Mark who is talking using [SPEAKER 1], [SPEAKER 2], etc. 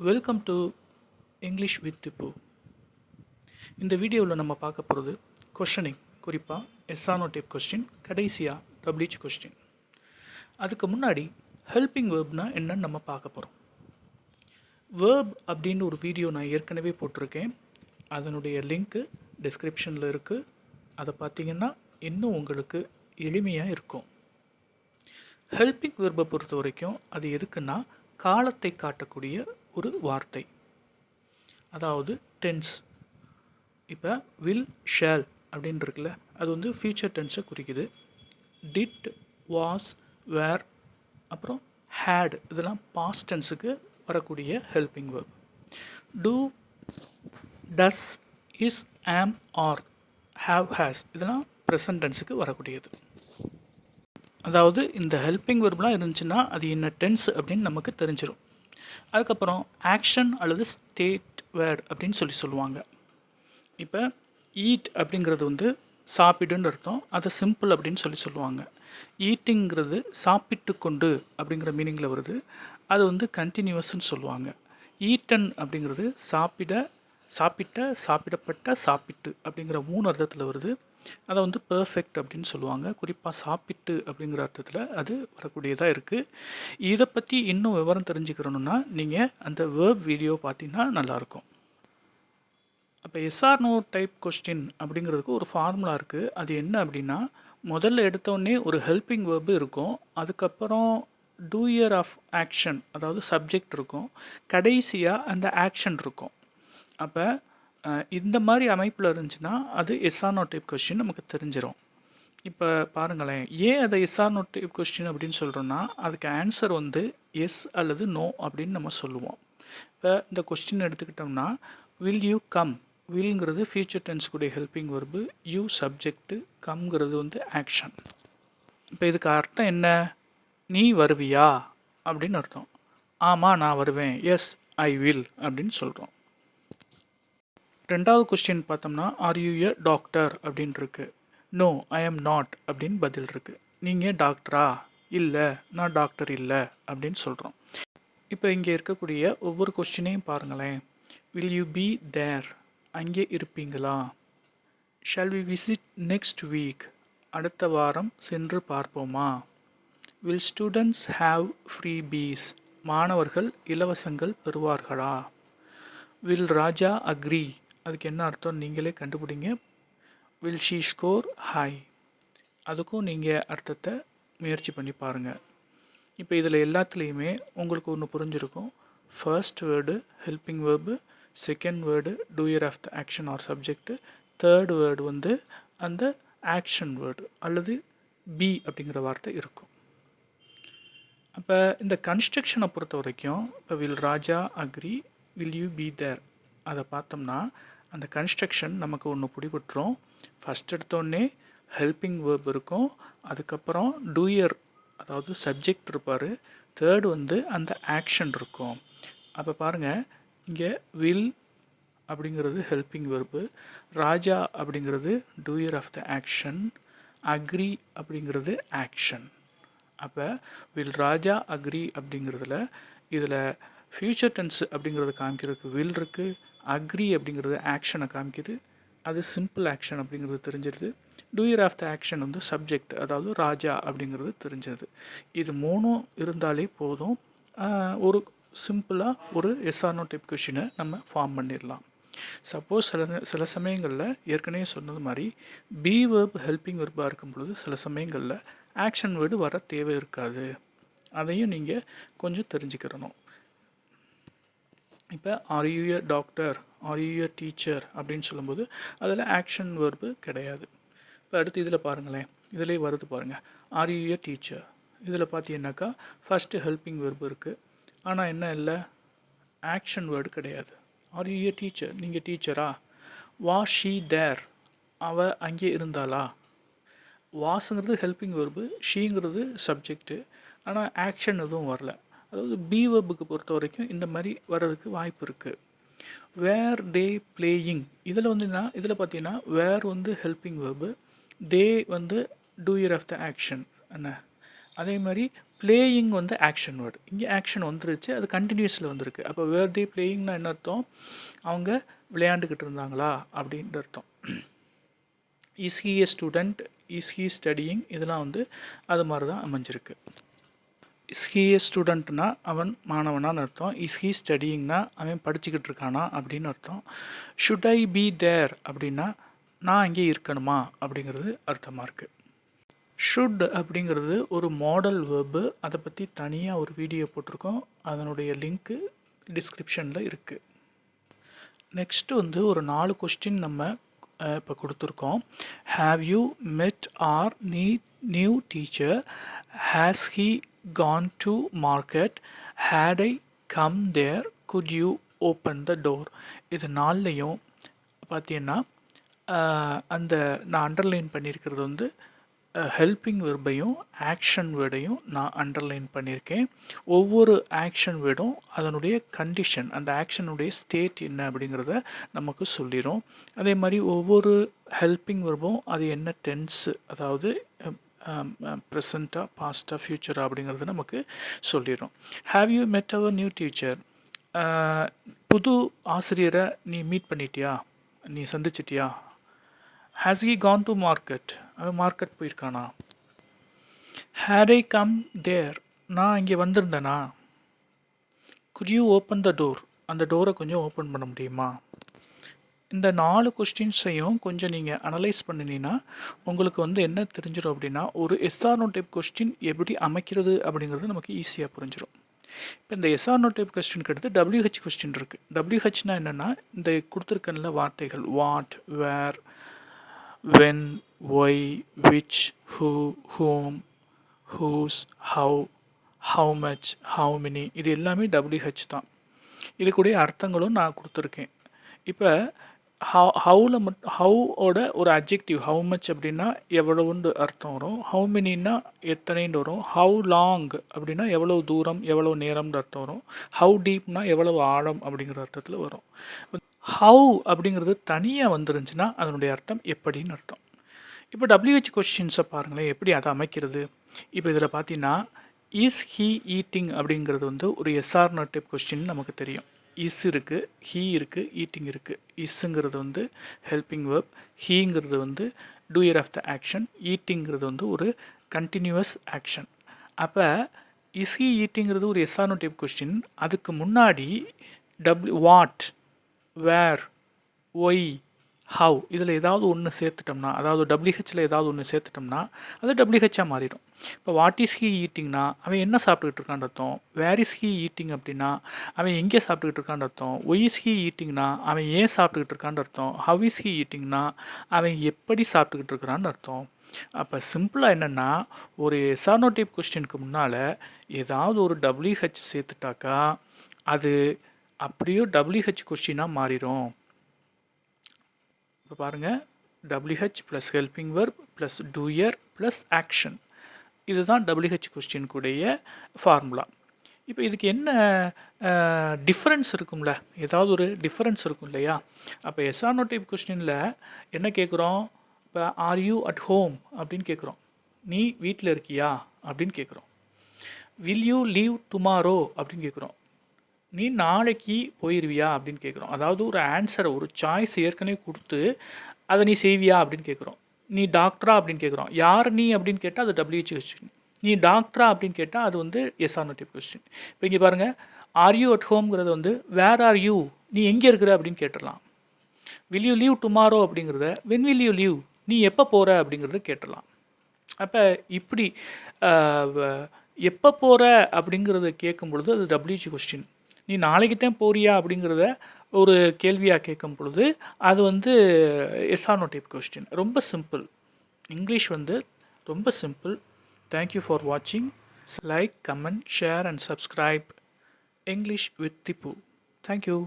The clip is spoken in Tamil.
[SPEAKER 1] Welcome to English with Tipu. இந்த வீடியோவில் நம்ம பார்க்க போகிறது கொஷனிங், குறிப்பாக எஸ்ஆர்னோ டைப் கொஸ்டின், கடைசியாக டபிள்யூஹெச் கொஸ்டின். அதுக்கு முன்னாடி ஹெல்பிங் வேர்ப்னால் என்னன்னு நம்ம பார்க்க போகிறோம். வேர்ப் அப்படின்னு ஒரு வீடியோ நான் ஏற்கனவே போட்டிருக்கேன். அதனுடைய லிங்க்கு டிஸ்கிரிப்ஷனில் இருக்குது. அதை பார்த்தீங்கன்னா இன்னும் உங்களுக்கு எளிமையாக இருக்கும். ஹெல்பிங் வேர்பை பொறுத்த வரைக்கும் அது எதுக்குன்னா காலத்தை காட்டக்கூடிய ஒரு வார்த்தை, அதாவது டென்ஸ். இப்போ வில், ஷேல் அப்படின்னு இருக்குல்ல, அது வந்து ஃபியூச்சர் டென்ஸை குறிக்குது. டிட், வாஸ், வேர், அப்புறம் ஹேட், இதெல்லாம் பாஸ்ட் டென்ஸுக்கு வரக்கூடிய helping verb. Do, does, is, am, are, have, has, இதெல்லாம் ப்ரெசன்ட் டென்ஸுக்கு வரக்கூடியது. அதாவது இந்த ஹெல்பிங் வேர்ப்லாம் இருந்துச்சுன்னா அது என்ன டென்ஸ் அப்படின்னு நமக்கு தெரிஞ்சிடும். அதுக்கப்புறம் ஆக்ஷன் அல்லது ஸ்டேட் வேர்ட் அப்படின்னு சொல்லுவாங்க. இப்போ ஈட் அப்படிங்கிறது வந்து சாப்பிடுன்னு அர்த்தம், அதை சிம்பிள் அப்படின்னு சொல்லுவாங்க. ஈட்டிங்கிறது சாப்பிட்டு கொண்டு அப்படிங்கிற மீனிங்கில் வருது, அது வந்து கண்டினியூவஸ்ன்னு சொல்லுவாங்க. ஈட்டன் அப்படிங்கிறது சாப்பிட்ட, சாப்பிடப்பட்ட, சாப்பிட்டு அப்படிங்கிற 3 அர்த்தத்தில் வருது, அதை வந்து பர்ஃபெக்ட் அப்படின்னு சொல்லுவாங்க. குறிப்பாக சாப்பிட்டு அப்படிங்கிற அர்த்தத்தில் அது வரக்கூடியதாக இருக்குது. இதை பற்றி இன்னும் விவரம் தெரிஞ்சுக்கிறணுன்னா நீங்கள் அந்த வேர்ப் வீடியோ பார்த்தீங்கன்னா நல்லாயிருக்கும். அப்போ எஸ்ஆர்னோ டைப் கொஸ்டின் அப்படிங்கிறதுக்கு ஒரு ஃபார்முலா இருக்குது. அது என்ன அப்படின்னா, முதல்ல எடுத்தோடனே ஒரு ஹெல்பிங் வேர்பு இருக்கும், அதுக்கப்புறம் டூயர் ஆஃப் ஆக்ஷன், அதாவது சப்ஜெக்ட் இருக்கும், கடைசியாக அந்த ஆக்ஷன் இருக்கும். அப்போ இந்த மாதிரி அமைப்பில் இருந்துச்சுன்னா அது எஸ்ஆர்னோ டைப் கொஸ்டின் நமக்கு தெரிஞ்சிடும். இப்போ பாருங்களேன், ஏன் அதை எஸ்ஆர்னோ டைப் கொஸ்டின் அப்படின்னு சொல்கிறோன்னா, அதுக்கு ஆன்சர் வந்து எஸ் அல்லது நோ அப்படின்னு நம்ம சொல்லுவோம். இப்போ இந்த கொஸ்டின் எடுத்துக்கிட்டோம்னா, வில் யூ கம், வில்ங்கிறது ஃபியூச்சர் டென்ஸ்க்குடைய ஹெல்பிங் வேர்பு, யூ சப்ஜெக்ட்டு, கம்ங்கிறது வந்து ஆக்ஷன். இப்போ இதுக்கு அர்த்தம் என்ன? நீ வருவியா அப்படின்னு அர்த்தம். ஆமாம் நான் வருவேன், எஸ் ஐ வில் அப்படின்னு சொல்கிறோம். ரெண்டாவது கொஸ்டின் பார்த்தோம்னா, ஆர் யூ எ டாக்டர் அப்படின்னு இருக்கு. நோ ஐ எம் நாட் அப்படின்னு பதில் இருக்குது. நீங்கள் டாக்டரா? இல்லை நான் டாக்டர் இல்லை அப்படின்னு சொல்கிறோம். இப்போ இங்கே இருக்கக்கூடிய ஒவ்வொரு கொஸ்டினையும் பாருங்களேன். வில் யூ பி தேர், அங்கே இருப்பீங்களா? Shall we visit next week, அடுத்த வாரம் சென்று பார்ப்போமா? Will students have freebies, மாணவர்கள் இலவசங்கள் பெறுவார்களா? வில் ராஜா அக்ரி, அதுக்கு என்ன அர்த்தம் நீங்களே கண்டுபிடிங்க. வில் ஷீ ஸ்கோர் ஹை, அதுக்கும் நீங்கள் அர்த்தத்தை முயற்சி பண்ணி பாருங்கள். இப்போ இதில் எல்லாத்துலேயுமே உங்களுக்கு ஒன்று புரிஞ்சிருக்கும். First word helping verb, second word doer of the action or subject, third word வந்து அந்த ஆக்ஷன் வேர்டு அல்லது பி அப்படிங்கிற வார்த்தை இருக்கும். அப்போ இந்த கன்ஸ்ட்ரக்ஷனை பொறுத்த வரைக்கும், இப்போ will Raja agree, will you be there, அதை பார்த்தோம்னா அந்த கன்ஸ்ட்ரக்ஷன் நமக்கு ஒன்று பிடிபட்டுரும். ஃபஸ்ட் எடுத்தோடனே ஹெல்பிங் வேர்ப் இருக்கும், அதுக்கப்புறம் டூயர் அதாவது சப்ஜெக்ட் இருப்பார், தேர்டு வந்து அந்த ஆக்ஷன் இருக்கும். அப்போ பாருங்கள், இங்கே வில் அப்படிங்கிறது ஹெல்பிங் வேர்பு, ராஜா அப்படிங்கிறது doer of the action, agree அப்படிங்கிறது ஆக்ஷன். அப்போ வில் ராஜா அக்ரி அப்படிங்கிறதுல இதில் ஃபியூச்சர் டென்ஸ் அப்படிங்கிறது காமிக்கிறதுக்கு வில் இருக்குது, அக்ரி அப்படிங்கிறது ஆக்ஷனை காமிக்குது, அது சிம்பிள் ஆக்ஷன் அப்படிங்கிறது தெரிஞ்சிருது. டூயர் ஆஃப் த ஆக்ஷன் வந்து சப்ஜெக்ட், அதாவது ராஜா அப்படிங்கிறது தெரிஞ்சிருது. இது 3 இருந்தாலே போதும், ஒரு சிம்பிளாக ஒரு எஸ்ஆர்னோ டைப் கொஷினை நம்ம ஃபார்ம் பண்ணிடலாம். சப்போஸ் சில சமயங்களில் ஏற்கனவே சொன்னது மாதிரி பி வேர்ப் ஹெல்பிங் வேர்பாக இருக்கும் பொழுது சில சமயங்களில் ஆக்ஷன் வேர்டு வர தேவை இருக்காது. அதையும் நீங்கள் கொஞ்சம் தெரிஞ்சுக்கிறணும். இப்போ are you a doctor, are you a teacher அப்படின்னு சொல்லும்போது அதில் ஆக்ஷன் வேர்பு கிடையாது. இப்போ அடுத்து இதில் பாருங்களேன், இதிலே வருது பாருங்கள், ஆர் யூ எ டீச்சர். இதில் பார்த்தீங்கன்னாக்கா ஃபஸ்ட்டு ஹெல்பிங் வேர்பு இருக்குது, ஆனால் என்ன இல்லை, ஆக்ஷன் வேர்டு கிடையாது. ஆர் யூ எ டீச்சர், நீங்கள் டீச்சரா? வாஸ் ஷீ தேர், அவள் அங்கே இருந்தாளா? வாஸுங்கிறது ஹெல்பிங் வேர்பு, ஷீங்கிறது சப்ஜெக்டு, ஆனால் ஆக்ஷன் எதுவும் வரல. அதாவது பி வேர்புக்கு பொறுத்த வரைக்கும் இந்த மாதிரி வர்றதுக்கு வாய்ப்பு இருக்குது. வேர் டே பிளேயிங், இதில் வந்து இதில் பார்த்தீங்கன்னா வேர் வந்து ஹெல்பிங் வேர்பு, தே வந்து டூயர் ஆஃப் த ஆக்ஷன் என்ன. அதே மாதிரி பிளேயிங் வந்து ஆக்ஷன் வேர்டு. இங்கே ஆக்ஷன் வந்துருச்சு, அது கண்டினியூஸில் வந்திருக்கு. அப்போ வேர் தே பிளேயிங்னா என்ன அர்த்தம்? அவங்க விளையாண்டுக்கிட்டு இருந்தாங்களா அப்படின்ற அர்த்தம். Is he a student, is he studying, இதெல்லாம் வந்து அது மாதிரி தான் அமைஞ்சிருக்கு. இஸ் ஹி எ ஸ்டூடெண்ட்னா அவன் மாணவனான்னு அர்த்தம். இஸ் ஹி ஸ்டடியிங்னா அவன் படிச்சுக்கிட்டு இருக்கானா அப்படின்னு அர்த்தம். ஷுட் ஐ பி தேர் அப்படின்னா நான் அங்கே இருக்கணுமா அப்படிங்கிறது அர்த்தமாக இருக்குது. ஷுட் அப்படிங்கிறது ஒரு மாடல் வேர்பு. அதை பற்றி தனியாக ஒரு வீடியோ போட்டிருக்கோம், அதனுடைய லிங்க்கு டிஸ்கிரிப்ஷனில் இருக்குது. நெக்ஸ்ட்டு வந்து ஒரு 4 கொஸ்டின் நம்ம இப்போ கொடுத்துருக்கோம். Have you met our new teacher? Has he gone to market? Had I come there? Could you open the door? இது 4லையும் பார்த்தீங்கன்னா அந்த நான் அண்டர்லைன் பண்ணியிருக்கிறது வந்து ஹெல்பிங் வெர்பையும் ஆக்ஷன் வேர்டையும் நான் அண்டர்லைன் பண்ணியிருக்கேன். ஒவ்வொரு ஆக்ஷன் வேர்டும் அதனுடைய கண்டிஷன், அந்த ஆக்ஷனுடைய ஸ்டேட் என்ன அப்படிங்கிறத நமக்கு சொல்லிடும். அதே மாதிரி ஒவ்வொரு ஹெல்பிங் வெர்பும் அது என்ன டென்ஸு, அதாவது ப்ரெசண்ட்டாக பாஸ்ட்டாக ஃப்யூச்சரா அப்படிங்கிறது நமக்கு சொல்லிடும். ஹாவ் யூ மெட் அவர் நியூ டீச்சர்? புது ஆசிரியரை நீ மீட் பண்ணிட்டியா, நீ சந்திச்சிட்டியா? Has he gone to market? அவன் மார்க்கெட் போயிருக்கானா? Had I come there? நான் இங்கே வந்திருந்தேனா? Could you open the door? அந்த டோரை கொஞ்சம் ஓப்பன் பண்ண முடியுமா? இந்த 4 கொஸ்டின்ஸையும் கொஞ்சம் நீங்கள் அனலைஸ் பண்ணினீங்கன்னா உங்களுக்கு வந்து என்ன தெரிஞ்சிடும் அப்படின்னா, ஒரு எஸ்ஆர்னோ டைப் கொஸ்டின் எப்படி அமைக்கிறது அப்படிங்கிறது நமக்கு ஈஸியாக புரிஞ்சிடும். இப்போ இந்த எஸ்ஆர்னோ டைப் கொஸ்டினுக்கு அடுத்து WH கொஸ்டின் இருக்குது. WHனா என்னென்னா, இந்த கொடுத்துருக்கல வார்த்தைகள் what, where, when, why, which, who, whom, whose, how much, how many, இது எல்லாமே WH தான். இதுக்குடைய அர்த்தங்களும் நான் கொடுத்துருக்கேன். இப்போ ஹவுவோட ஒரு அட்ஜெக்டிவ், ஹவு மச் அப்படின்னா எவ்வளவுன்னு அர்த்தம் வரும். ஹவு மெனின்னா எத்தனைன்னு வரும். ஹவு லாங் அப்படின்னா எவ்வளவு தூரம், எவ்வளவு நேரம்னு அர்த்தம் வரும். ஹவு டீப்னா எவ்வளவு ஆழம் அப்படிங்கிற அர்த்தத்தில் வரும். ஹவு அப்படிங்கிறது தனியாக வந்துருந்துச்சுன்னா அதனுடைய அர்த்தம் எப்படின்னு அர்த்தம். இப்போ WH கொஸ்டின்ஸை பாருங்களேன், எப்படி அதை அமைக்கிறது. இப்போ இதில் பார்த்தீங்கன்னா இஸ் ஹீ ஈட்டிங் அப்படிங்கிறது வந்து ஒரு எஸ்ஆர்னோ டைப் கொஸ்டின் நமக்கு தெரியும். இஸ் இருக்குது, ஹீ இருக்குது, ஈட்டிங் இருக்குது. இஸ்ஸுங்கிறது வந்து ஹெல்பிங் வேர்ப், ஹீங்கிறது வந்து டூயர் ஆஃப் த ஆக்ஷன், ஈட்டிங்கிறது வந்து ஒரு கண்டினியூவஸ் ஆக்ஷன். அப்போ இஸ் ஹீ ஈட்டிங்கிறது ஒரு எஸ்ஆர்னோ டைப் கொஸ்டின். அதுக்கு முன்னாடி வாட், வேர், ஒய், ஹவ் இதில் ஏதாவது ஒன்று சேர்த்துட்டோம்னா, அதாவது WHல ஏதாவது ஒன்று சேர்த்துட்டோம்னா அது WHஆ மாறிடும். இப்போ வாட் இஸ் ஹீ ஈட்டிங்னா அவன் என்ன சாப்பிட்டுக்கிட்டு இருக்கான்னு அர்த்தம். வேர் இஸ் ஹீ ஈட்டிங் அப்படின்னா அவன் எங்கே சாப்பிட்டுக்கிட்டு இருக்கான்னு அர்த்தம். ஒய் இஸ் ஹீ ஈட்டிங்னா அவன் ஏன் சாப்பிட்டுக்கிட்டு இருக்கான்னு அர்த்தம். ஹவ் இஸ் ஹீ ஈட்டிங்னா அவன் எப்படி சாப்பிட்டுக்கிட்டு இருக்கிறான்னு அர்த்தம். அப்போ சிம்பிளாக என்னென்னா, ஒரு எஸ்ஆர்னோ டைப் கொஸ்டினுக்கு முன்னால் ஏதாவது ஒரு WH சேர்த்துட்டாக்கா அது அப்படியே WH கொஸ்டினாக மாறிடும். இப்போ பாருங்கள், WH plus helping verb plus doer plus action, இதுதான் WH கொஸ்டினுக்குடைய ஃபார்முலா. இப்போ இதுக்கு என்ன டிஃப்ரென்ஸ் இருக்கும்ல, ஏதாவது ஒரு டிஃப்ரென்ஸ் இருக்கும் இல்லையா. அப்போ எஸ்ஆர்னோ டைப் கொஸ்டினில் என்ன கேட்குறோம், இப்போ ஆர் யூ அட் ஹோம் அப்படின்னு கேட்குறோம். நீ வீட்டில் இருக்கியா அப்படின்னு கேட்குறோம். வில் யூ லீவ் டுமாரோ அப்படின்னு கேட்குறோம். நீ நாளைக்கு போயிடுவியா அப்படின்னு கேட்குறோம். அதாவது ஒரு ஆன்சரை, ஒரு சாய்ஸ் ஏற்கனவே கொடுத்து அதை நீ செய்வியா அப்படின்னு கேட்குறோம். நீ டாக்டரா அப்படின்னு கேட்குறோம். யார் நீ அப்படின்னு கேட்டால் அது WH கொஸ்டின். நீ டாக்டரா அப்படின்னு கேட்டால் அது வந்து எஸ்ஆர்னோ டைப் கொஸ்டின். இப்போ இங்கே பாருங்கள், ஆர் யூ அட் ஹோம்ங்கிறது வந்து வேர் ஆர் யூ, நீ எங்கே இருக்கிற அப்படின்னு கேட்டுடலாம். வில் யூ லீவ் டுமாரோ அப்படிங்கிறத வென் வில் யூ லீவ், நீ எப்போ போகிற அப்படிங்கிறத கேட்டுடலாம். அப்போ இப்படி எப்போ போகிற அப்படிங்கிறத கேட்கும் பொழுது அது WH கொஸ்டின். நீ நாளைக்கு தான் போறியா அப்படிங்கிறத ஒரு கேள்வியாக கேட்கும் பொழுது அது வந்து எஸ்ஆர்னோ டைப் கொஸ்டின். ரொம்ப சிம்பிள். இங்கிலீஷ் வந்து ரொம்ப சிம்பிள். தேங்க்யூ ஃபார் வாட்சிங். Like, comment, share and subscribe. English with Tipu. Thank you.